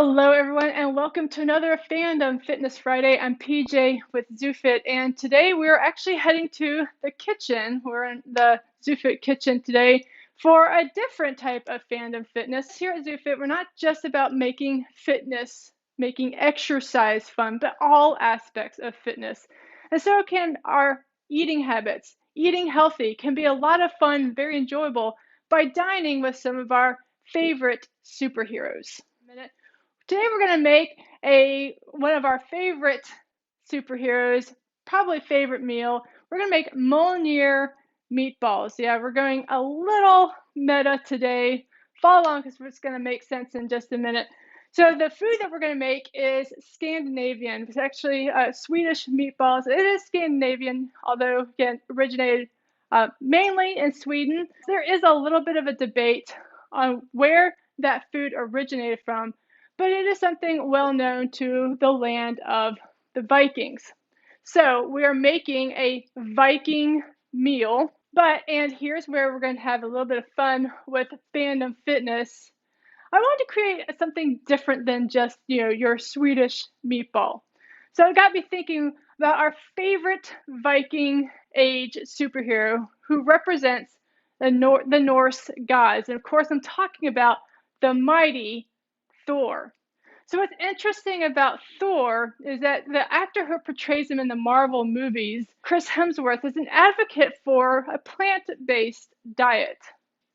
Hello, everyone, and welcome to another Fandom Fitness Friday. I'm PJ with ZooFit, and today we're actually heading to the kitchen. We're in the ZooFit kitchen today for a different type of fandom fitness. Here at ZooFit, we're not just about making fitness, making exercise fun, but all aspects of fitness. And so can our eating habits. Eating healthy can be a lot of fun, very enjoyable, by dining with some of our favorite superheroes. Today we're going to make one of our favorite superheroes, probably favorite meal. We're going to make Mjolnir meatballs. Yeah, we're going a little meta today. Follow along because it's going to make sense in just a minute. So the food that we're going to make is Scandinavian. It's actually Swedish meatballs. It is Scandinavian, although again originated mainly in Sweden. There is a little bit of a debate on where that food originated from, but it is something well known to the land of the Vikings. So we are making a Viking meal, and here's where we're going to have a little bit of fun with fandom fitness. I wanted to create something different than just, your Swedish meatball. So it got me thinking about our favorite Viking age superhero who represents the Norse gods. And of course, I'm talking about the mighty Thor. So what's interesting about Thor is that the actor who portrays him in the Marvel movies, Chris Hemsworth, is an advocate for a plant-based diet.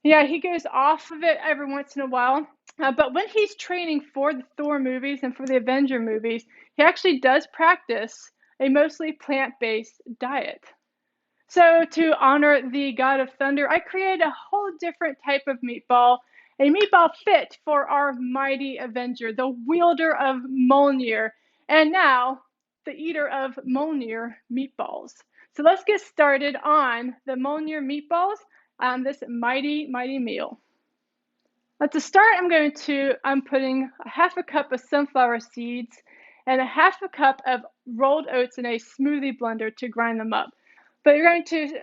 Yeah, he goes off of it every once in a while, but when he's training for the Thor movies and for the Avenger movies, he actually does practice a mostly plant-based diet. So to honor the god of thunder, I created a whole different type of meatball, a meatball fit for our mighty Avenger, the wielder of Mjolnir, and now the eater of Mjolnir meatballs. So let's get started on the Mjolnir meatballs on this mighty meal. To start, I'm putting a half a cup of sunflower seeds and a half a cup of rolled oats in a smoothie blender to grind them up. But you're going to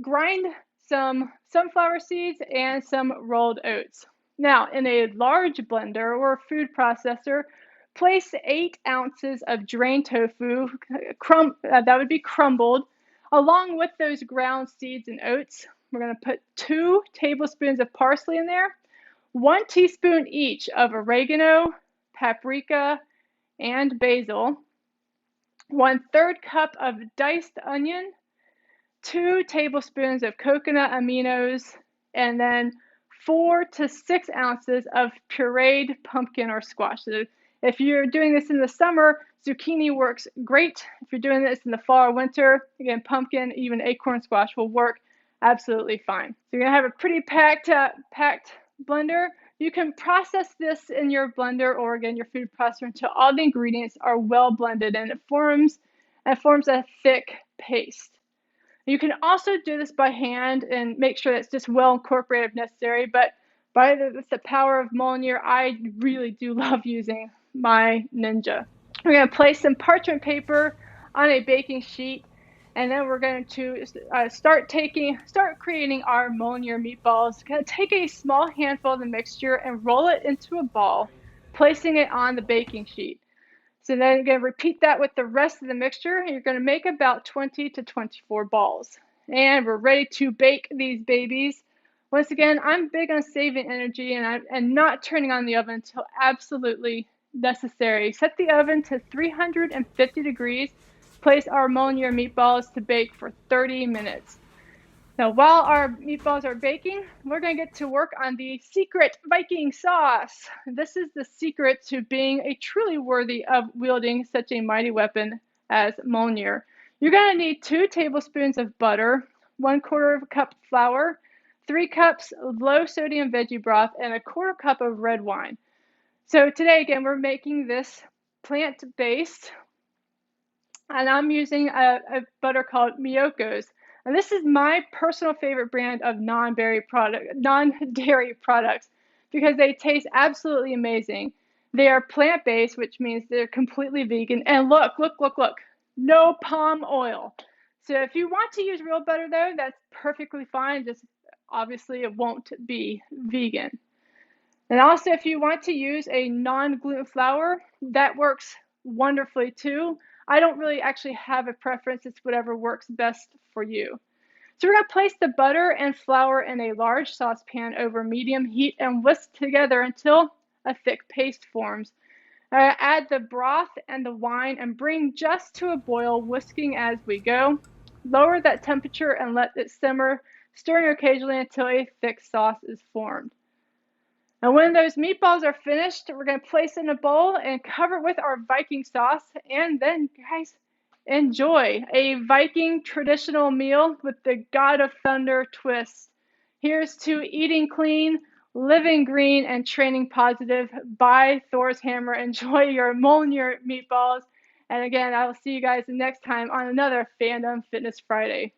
grind some sunflower seeds and some rolled oats. Now, in a large blender or food processor, place 8 ounces of drained tofu, that would be crumbled, along with those ground seeds and oats. We're going to put 2 tablespoons of parsley in there, 1 teaspoon each of oregano, paprika, and basil, 1/3 cup of diced onion, 2 tablespoons of coconut aminos, and then 4 to 6 ounces of pureed pumpkin or squash. So if you're doing this in the summer, zucchini works great. If you're doing this in the fall or winter, again, pumpkin, even acorn squash will work absolutely fine. So you're going to have a pretty packed blender. You can process this in your blender or again your food processor until all the ingredients are well blended and it forms a thick paste. You can also do this by hand and make sure that it's just well incorporated if necessary, but with the power of Mjolnir, I really do love using my Ninja. We're going to place some parchment paper on a baking sheet, and then we're going to start creating our Mjolnir meatballs. Going to take a small handful of the mixture and roll it into a ball, placing it on the baking sheet. So then you're going to repeat that with the rest of the mixture, and you're going to make about 20 to 24 balls. And we're ready to bake these babies. Once again, I'm big on saving energy and not turning on the oven until absolutely necessary. Set the oven to 350 degrees. Place our Mjolnir meatballs to bake for 30 minutes. Now, while our meatballs are baking, we're going to get to work on the secret Viking sauce. This is the secret to being a truly worthy of wielding such a mighty weapon as Mjolnir. You're going to need 2 tablespoons of butter, 1/4 cup flour, 3 cups of low sodium veggie broth, and 1/4 cup of red wine. So today, again, we're making this plant-based, and I'm using a butter called Miyoko's. And this is my personal favorite brand of non-dairy products because they taste absolutely amazing. They are plant-based, which means they're completely vegan. And look, no palm oil. So if you want to use real butter though, that's perfectly fine. Just obviously it won't be vegan. And also, if you want to use a non-gluten flour, that works wonderfully too. I don't really actually have a preference. It's whatever works best for you. So we're going to place the butter and flour in a large saucepan over medium heat and whisk together until a thick paste forms. Add the broth and the wine and bring just to a boil, whisking as we go. Lower that temperature and let it simmer, stirring occasionally until a thick sauce is formed. And when those meatballs are finished, we're going to place in a bowl and cover it with our Viking sauce. And then, guys, enjoy a Viking traditional meal with the God of Thunder twist. Here's to eating clean, living green, and training positive. By Thor's Hammer. Enjoy your Mjolnir meatballs. And again, I will see you guys next time on another Fandom Fitness Friday.